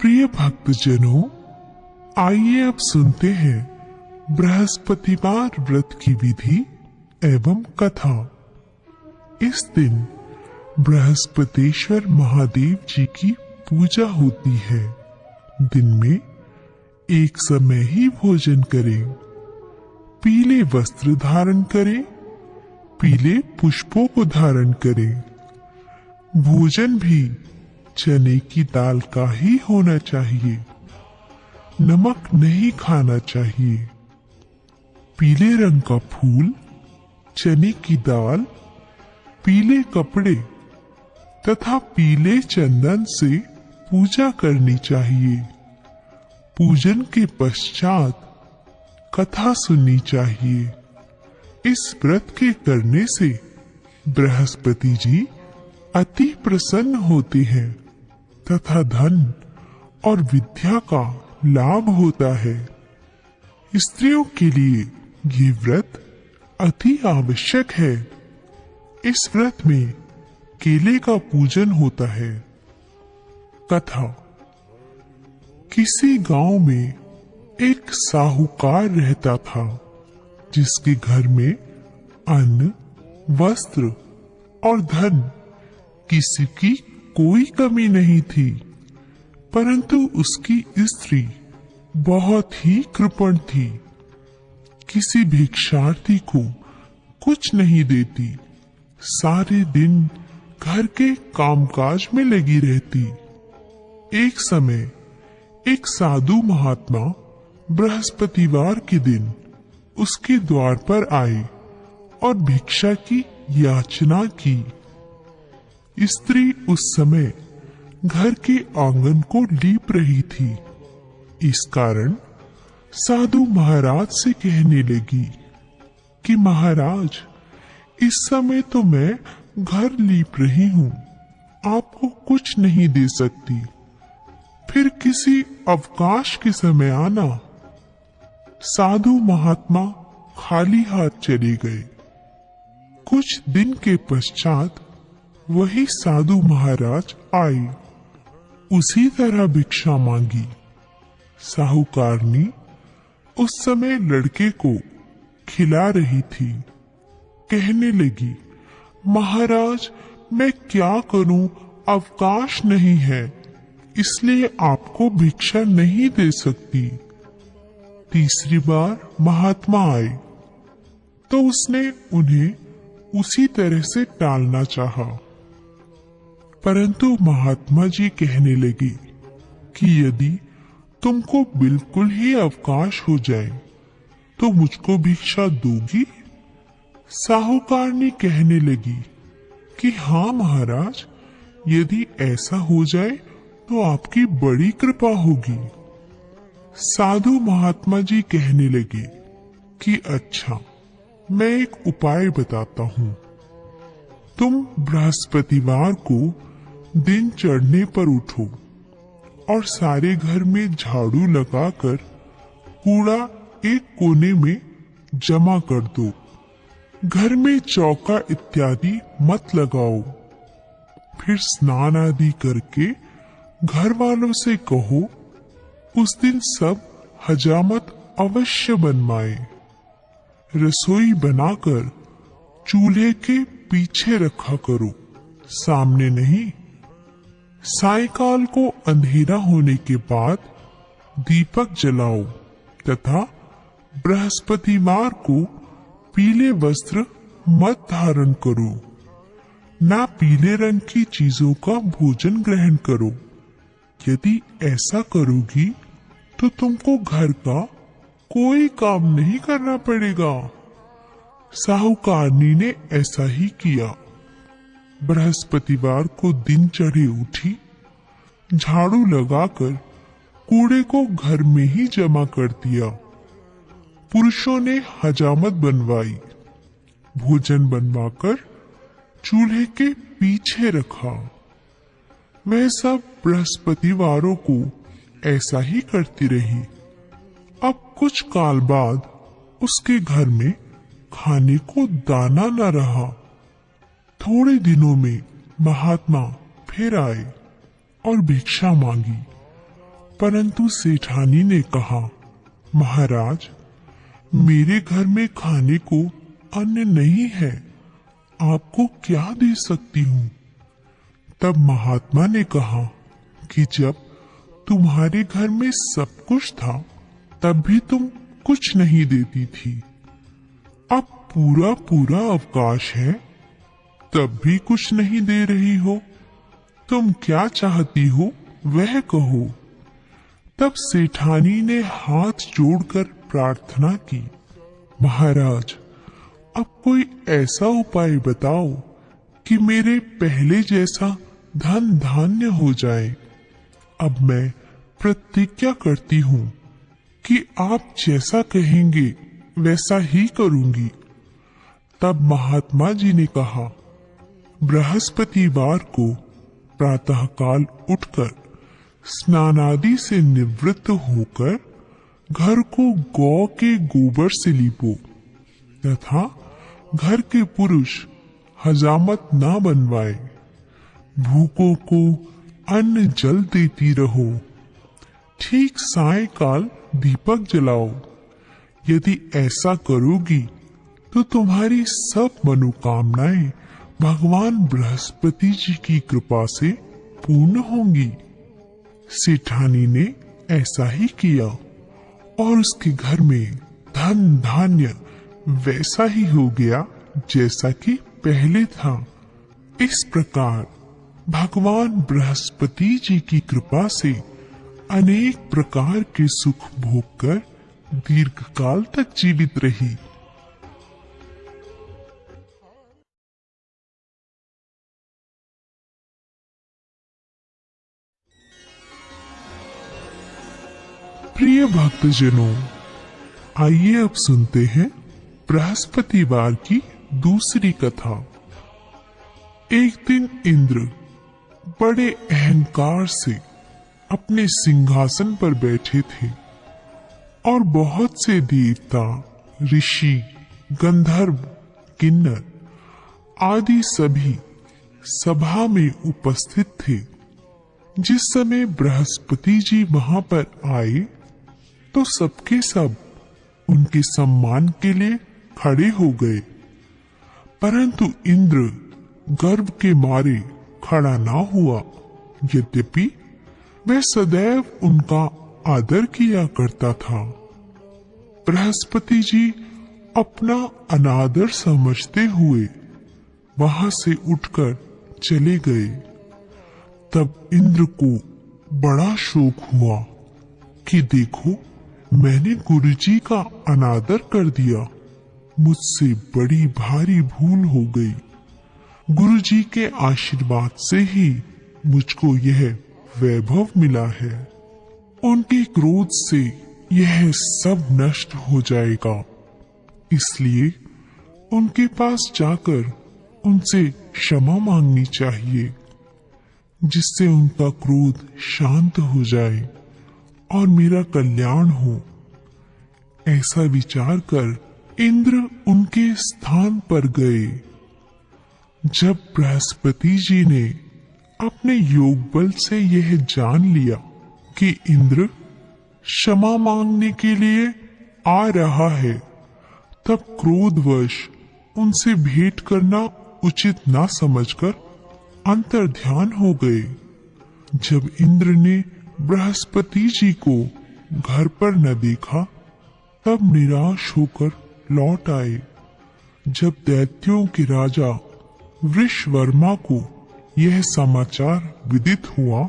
प्रिय भक्तजनों, आइए अब सुनते हैं बृहस्पतिवार व्रत की विधि एवं कथा। इस दिन बृहस्पतेश्वर महादेव जी की पूजा होती है। दिन में एक समय ही भोजन करें, पीले वस्त्र धारण करें, पीले पुष्पों को धारण करें। भोजन भी चने की दाल का ही होना चाहिए, नमक नहीं खाना चाहिए। पीले रंग का फूल, चने की दाल, पीले कपड़े तथा पीले चंदन से पूजा करनी चाहिए। पूजन के पश्चात कथा सुननी चाहिए। इस व्रत के करने से बृहस्पति जी अति प्रसन्न होते हैं तथा धन और विद्या का लाभ होता है। स्त्रियों के लिए ये व्रत अति आवश्यक है। इस व्रत में केले का पूजन होता है। कथा। किसी गांव में एक साहूकार रहता था, जिसके घर में अन्न, वस्त्र और धन किसी की कोई कमी नहीं थी, परंतु उसकी स्त्री बहुत ही कृपण थी। किसी भिक्षार्थी को कुछ नहीं देती, सारे दिन घर के कामकाज में लगी रहती। एक समय एक साधु महात्मा बृहस्पतिवार के दिन उसके द्वार पर आए और भिक्षा की याचना की। स्त्री उस समय घर के आंगन को लीप रही थी। इस कारण साधु महाराज से कहने लगी कि महाराज, इस समय तो मैं घर लीप रही हूँ, आपको कुछ नहीं दे सकती, फिर किसी अवकाश के समय आना। साधु महात्मा खाली हाथ चले गए। कुछ दिन के पश्चात वही साधु महाराज आए, उसी तरह भिक्षा मांगी। साहूकारनी उस समय लड़के को खिला रही थी। कहने लगी, महाराज, मैं क्या करूं, अवकाश नहीं है, इसलिए आपको भिक्षा नहीं दे सकती। तीसरी बार महात्मा आए तो उसने उन्हें उसी तरह से टालना चाहा, परंतु महात्मा जी कहने लगे कि यदि तुमको बिल्कुल ही अवकाश हो जाए तो मुझको भिक्षा दोगी? साहूकारनी कहने लगी कि हाँ महाराज, यदि ऐसा हो जाए तो आपकी बड़ी कृपा होगी। साधु महात्मा जी कहने लगे कि अच्छा, मैं एक उपाय बताता हूँ। तुम बृहस्पतिवार को दिन चढ़ने पर उठो और सारे घर में झाड़ू लगाकर कूड़ा एक कोने में जमा कर दो। घर में चौका इत्यादि मत लगाओ। फिर स्नान आदि करके घर वालों से कहो उस दिन सब हजामत अवश्य बनवाए। रसोई बनाकर चूल्हे के पीछे रखा करो, सामने नहीं। सायंकाल को अंधेरा होने के बाद दीपक जलाओ तथा बृहस्पतिवार को पीले वस्त्र मत धारण करो। ना पीले रंग की चीजों का भोजन ग्रहण करो। यदि ऐसा करोगी तो तुमको घर का कोई काम नहीं करना पड़ेगा। साहूकारनी ने ऐसा ही किया। बृहस्पतिवार को दिन चढ़े उठी, झाड़ू लगाकर कूड़े को घर में ही जमा कर दिया। पुरुषों ने हजामत बनवाई, भोजन बनवाकर चूल्हे के पीछे रखा। वह सब बृहस्पतिवारों को ऐसा ही करती रही। अब कुछ काल बाद उसके घर में खाने को दाना न रहा। थोड़े दिनों में महात्मा फिर आए और भिक्षा मांगी। परंतु सेठानी ने कहा, महाराज, मेरे घर में खाने को अन्न नहीं है, आपको क्या दे सकती हूँ। तब महात्मा ने कहा कि जब तुम्हारे घर में सब कुछ था तब भी तुम कुछ नहीं देती थी, अब पूरा पूरा अवकाश है तब भी कुछ नहीं दे रही हो, तुम क्या चाहती हो वह कहो। तब सेठानी ने हाथ जोड़कर प्रार्थना की, महाराज, अब कोई ऐसा उपाय बताओ कि मेरे पहले जैसा धन धान्य हो जाए। अब मैं प्रतिज्ञा करती हूँ कि आप जैसा कहेंगे वैसा ही करूंगी। तब महात्मा जी ने कहा, बृहस्पतिवार को प्रातःकाल उठकर स्नानादि से निवृत्त होकर घर को गौ के गोबर से लीपो तथा घर के पुरुष हजामत ना बनवाए, भूखों को अन्न जल देती रहो, ठीक सायंकाल दीपक जलाओ। यदि ऐसा करोगी तो तुम्हारी सब मनोकामनाएं भगवान बृहस्पति जी की कृपा से पूर्ण होंगी। सेठानी ने ऐसा ही किया और उसके घर में धन धान्य वैसा ही हो गया जैसा कि पहले था। इस प्रकार भगवान बृहस्पति जी की कृपा से अनेक प्रकार के सुख भोग कर दीर्घ काल तक जीवित रही। प्रिय भक्तजनों, आइए अब सुनते हैं बृहस्पतिवार की दूसरी कथा। एक दिन इंद्र बड़े अहंकार से अपने सिंहासन पर बैठे थे और बहुत से देवता, ऋषि, गंधर्व, किन्नर आदि सभी सभा में उपस्थित थे। जिस समय बृहस्पति जी वहां पर आए तो सबके सब उनके सम्मान के लिए खड़े हो गए, परंतु इंद्र गर्व के मारे खड़ा ना हुआ। यद्यपि वह सदैव उनका आदर किया करता था। बृहस्पति जी अपना अनादर समझते हुए वहां से उठकर चले गए। तब इंद्र को बड़ा शोक हुआ कि देखो, मैंने गुरुजी का अनादर कर दिया, मुझसे बड़ी भारी भूल हो गई। गुरुजी के आशीर्वाद से ही मुझको यह वैभव मिला है। उनके क्रोध से यह सब नष्ट हो जाएगा, इसलिए उनके पास जाकर उनसे क्षमा मांगनी चाहिए, जिससे उनका क्रोध शांत हो जाए और मेरा कल्याण हो। ऐसा विचार कर इंद्र उनके स्थान पर गए। जब बृहस्पति जी ने अपने योग बल से यह जान लिया कि इंद्र क्षमा मांगने के लिए आ रहा है, तब क्रोधवश उनसे भेंट करना उचित ना समझकर अंतर्ध्यान हो गए। जब इंद्र ने बृहस्पति जी को घर पर न देखा, तब निराश होकर लौट आए। जब दैत्यों के राजा वृषवर्मा को यह समाचार विदित हुआ,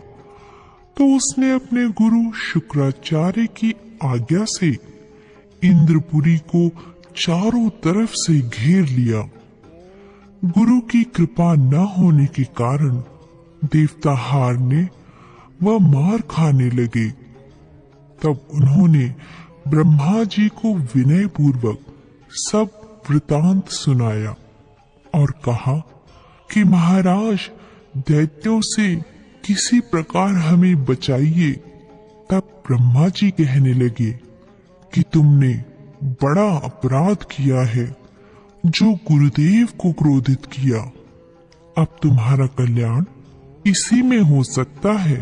तो उसने अपने गुरु शुक्राचार्य की आज्ञा से इंद्रपुरी को चारों तरफ से घेर लिया। गुरु की कृपा न होने के कारण देवता हारने व मार खाने लगे। तब उन्होंने ब्रह्मा जी को विनय पूर्वक सब वृतांत सुनाया और कहा कि महाराज, दैत्यों से किसी प्रकार हमें बचाइए। तब ब्रह्मा जी कहने लगे कि तुमने बड़ा अपराध किया है, जो गुरुदेव को क्रोधित किया। अब तुम्हारा कल्याण इसी में हो सकता है,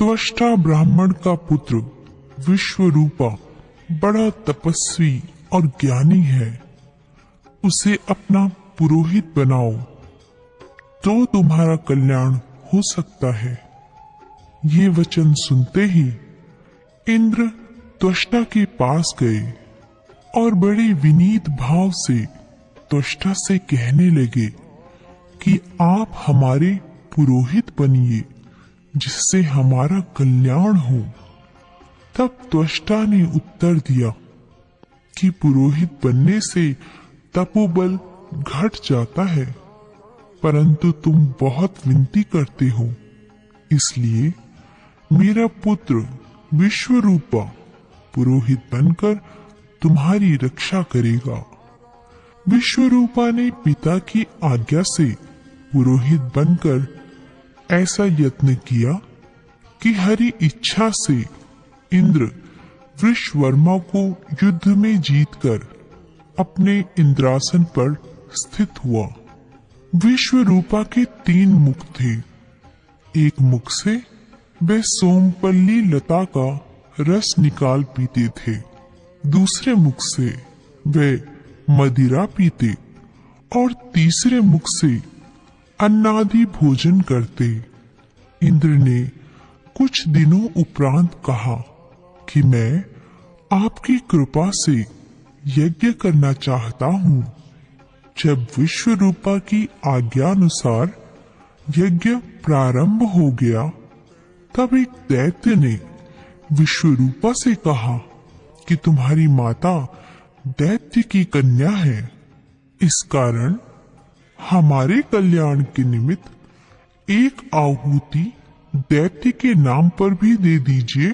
त्वष्टा ब्राह्मण का पुत्र विश्वरूपा बड़ा तपस्वी और ज्ञानी है, उसे अपना पुरोहित बनाओ तो तुम्हारा कल्याण हो सकता है। ये वचन सुनते ही इंद्र त्वष्टा के पास गए और बड़े विनीत भाव से त्वष्टा से कहने लगे कि आप हमारे पुरोहित बनिए जिससे हमारा कल्याण हो। तब त्वष्टा ने उत्तर दिया कि पुरोहित बनने से तपोबल घट जाता है, परंतु तुम बहुत विनती करते हो, इसलिए मेरा पुत्र विश्वरूपा पुरोहित बनकर तुम्हारी रक्षा करेगा। विश्वरूपा ने पिता की आज्ञा से पुरोहित बनकर ऐसा यत्न किया कि हरि इच्छा से इंद्र वृषवर्मा को युद्ध में जीतकर अपने इंद्रासन पर स्थित हुआ। विश्वरूपा के 3 मुख थे। एक मुख से वे सोमपल्ली लता का रस निकाल पीते थे, दूसरे मुख से वे मदिरा पीते और तीसरे मुख से अन्नादि भोजन करते। इंद्र ने कुछ दिनों उपरांत कहा कि मैं आपकी कृपा से यज्ञ करना चाहता हूँ। जब विश्वरूपा की आज्ञानुसार यज्ञ प्रारंभ हो गया, तब एक दैत्य ने विश्वरूपा से कहा कि तुम्हारी माता दैत्य की कन्या है, इस कारण हमारे कल्याण के निमित्त एक आहुति दैत्य के नाम पर भी दे दीजिए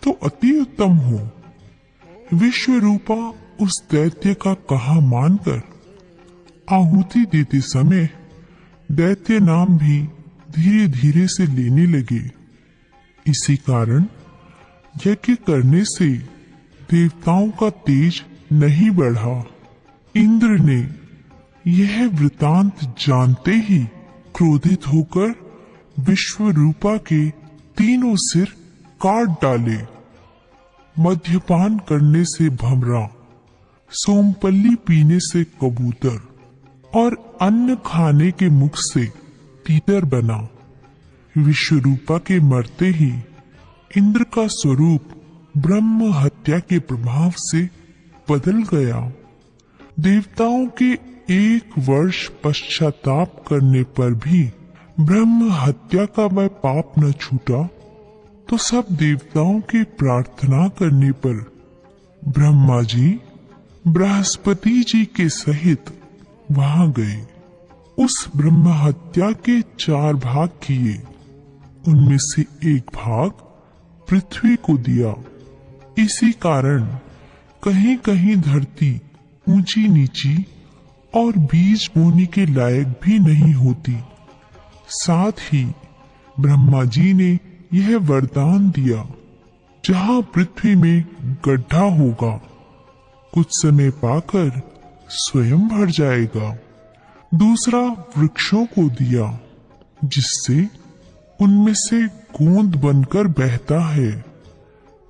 तो अति उत्तम हो। विश्वरूपा उस दैत्य का कहा मानकर आहुति देते समय दैत्य नाम भी धीरे धीरे से लेने लगे। इसी कारण यज्ञ करने से देवताओं का तेज नहीं बढ़ा। इंद्र ने यह वृतांत जानते ही क्रोधित होकर विश्वरूपा के 3 सिर काट डाले। मद्यपान करने से भमरा, सोमपल्ली पीने से कबूतर और अन्न खाने के मुख से तीतर बना। विश्वरूपा के मरते ही इंद्र का स्वरूप ब्रह्म हत्या के प्रभाव से बदल गया। देवताओं के 1 वर्ष पश्चाताप करने पर भी ब्रह्म हत्या का वह पाप न छूटा, तो सब देवताओं के प्रार्थना करने पर ब्रह्मा जी बृहस्पति जी के सहित वहां गए। उस ब्रह्म हत्या के 4 भाग किए, उनमें से एक भाग पृथ्वी को दिया। इसी कारण कहीं कहीं धरती ऊंची नीची और बीज बोने के लायक भी नहीं होती। साथ ही ब्रह्मा जी ने यह वरदान दिया, जहां पृथ्वी में गड्ढा होगा, कुछ समय पाकर स्वयं भर जाएगा। दूसरा वृक्षों को दिया, जिससे उनमें से गोंद बनकर बहता है।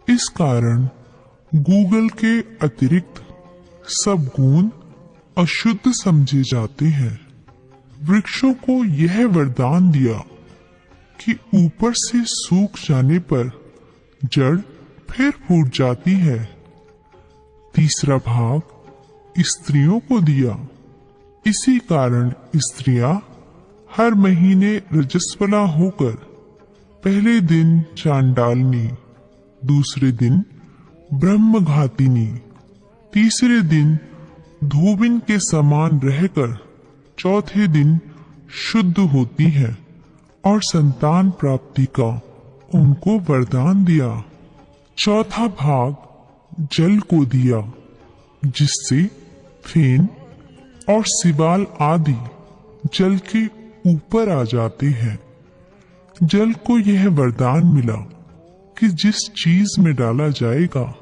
इस कारण गूगल के अतिरिक्त सब गोंद अशुद्ध समझे जाते हैं। वृक्षों को यह वरदान दिया कि ऊपर से सूख जाने पर जड़ फिर फूट जाती है। तीसरा भाग स्त्रियों को दिया। इसी कारण स्त्रियां हर महीने रजस्वला होकर पहले दिन चांडालनी, दूसरे दिन ब्रह्मघातिनी, तीसरे दिन धोबिन के समान रहकर चौथे दिन शुद्ध होती है और संतान प्राप्ति का उनको वरदान दिया। चौथा भाग जल को दिया, जिससे फेन और सिवाल आदि जल के ऊपर आ जाते हैं। जल को यह वरदान मिला कि जिस चीज में डाला जाएगा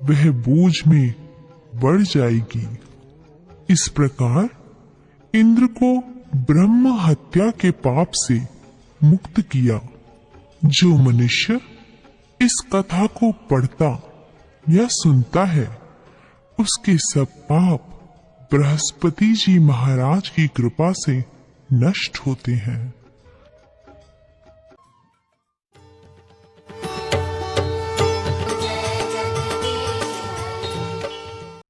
वह बोझ में बढ़ जाएगी। इस प्रकार इंद्र को ब्रह्म हत्या के पाप से मुक्त किया। जो मनुष्य इस कथा को पढ़ता या सुनता है उसके सब पाप बृहस्पति जी महाराज की कृपा से नष्ट होते हैं।